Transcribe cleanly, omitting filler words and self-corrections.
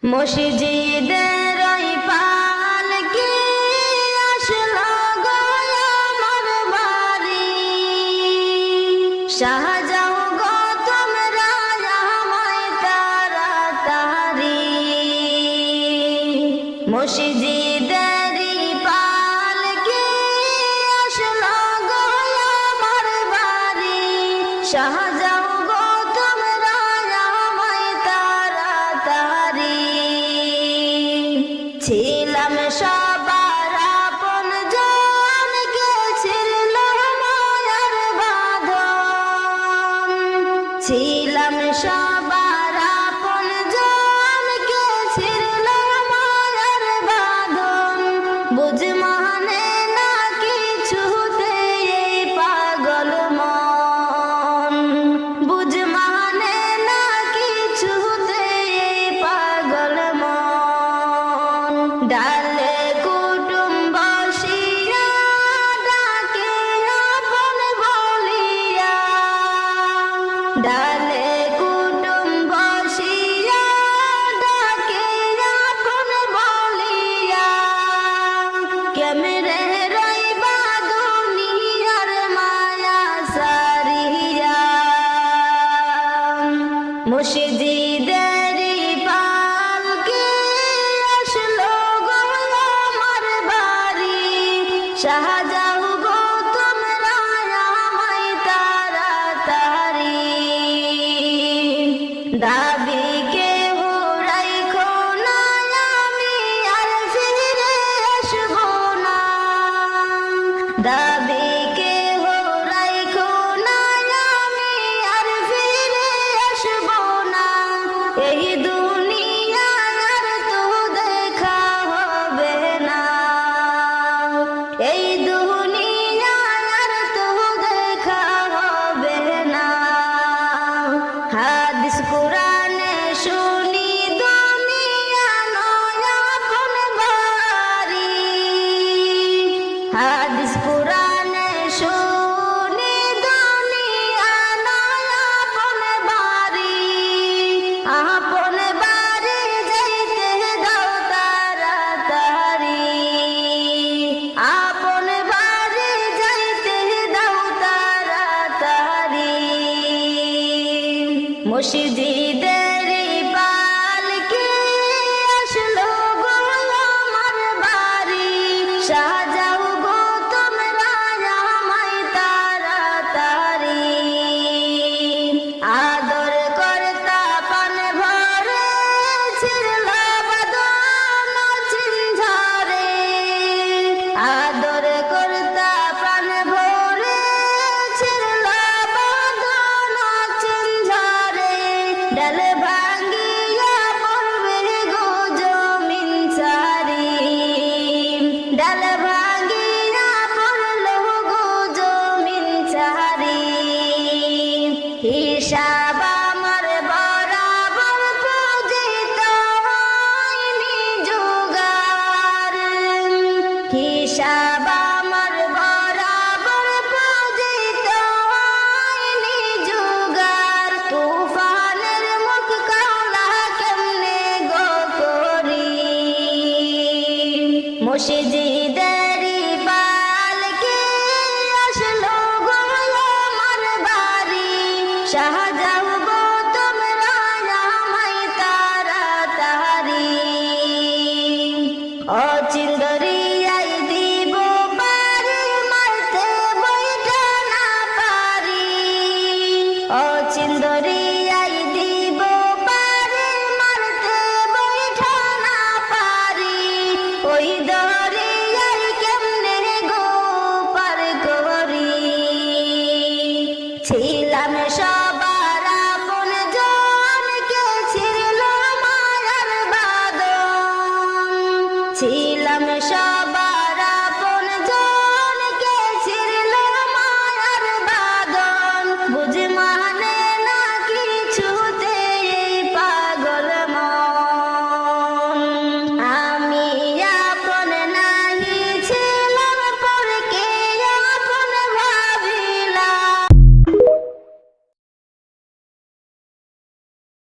মসজিদের ওই পালকি আসলো গো আমার বাড়ি, শাহজাও গো তোমরা আমায় তাড়াতাড়ি। মসজিদের পালকি আসলো গো আমার বাড়ি, শাহজাও গো তোমরা আমায় তাড়াতাড়ি। ছিলাম সবার আপন জন, কে ছিল মায়ার বাঁধন। ছিলাম সবার আপন জন, কে ছিল মায়ার বাঁধন। বুঝ মানে না কিছুতে এই পাগল মন, বুঝ মানে না কিছুতে এই পাগল মন। ডালে কুটুম বসিয়া ডাকে আপন বলিয়া, ডালে কুটুম বসিয়া ডাকে আপন বলিয়া। কেমনে রইবা দুনিয়ার মায়া সারিয়া। মসজিদের পালকি আসলো গো আমার বাড়ি, শাহজাও গো তোমরা আমায় তাড়াতাড়ি। দাবি কেহ রাইখো না, আমি আর ফিরে আসবো না। দাবি কেহ রাইখো না, আমি আর ফিরে আসবো না। এই দুনিয়ার আর তো দেখা হবে না, এই দুনিয়ার আর তো দেখা হবে না। হাদিস কোরআনে শুনি দুনিয়া নয় আপন বাড়ি, হাদিস কোরআনে শুনি দুনিয়া নয় আপন বাড়ি। আপন বাড়ি যাইতে দাও তাড়াতাড়ি, আপন বাড়ি যাইতে দাও তাড়াতাড়ি। মসজিদের পালকি আসলো গো আমার বাড়ি, শাহজাও গো তোমরা আমায় তাড়াতাড়ি। আদর কর্তা পান ভরে ছিড়ল বাদন চিনঝরে, আদর কর্তা পান ভরে ছিড়ল বাদন চিনঝরে। ডাল ভাঙ্গিয়া পড়বে গো জমিন ছাড়ি, ডাল ভাঙ্গিয়া পড়লো গো জমিন ছাড়ি। হিসাব আমার বরাবর পূজিত হয়নি জোগার, হিসাব আমার বরাবর পূজিত হয়নি জোগার। তুফানের মুখ কাওলা কেমনে গো করি, মসজিদের পালকি আসলো গো আমার বাড়ি, শাহজাও গো তোমরা আমায় তাড়াতাড়ি। অচিন্দরিয়াই দিব পারি, মারতে বইটা না পারি। অচিন্দরিয়াই দিব পারি, মারতে বইটা না পারি। ওই দরিয়াই কেমনে গো পার করি। ছিলাম সবার আপন জন, কে ছিল মায়ার বাঁধন।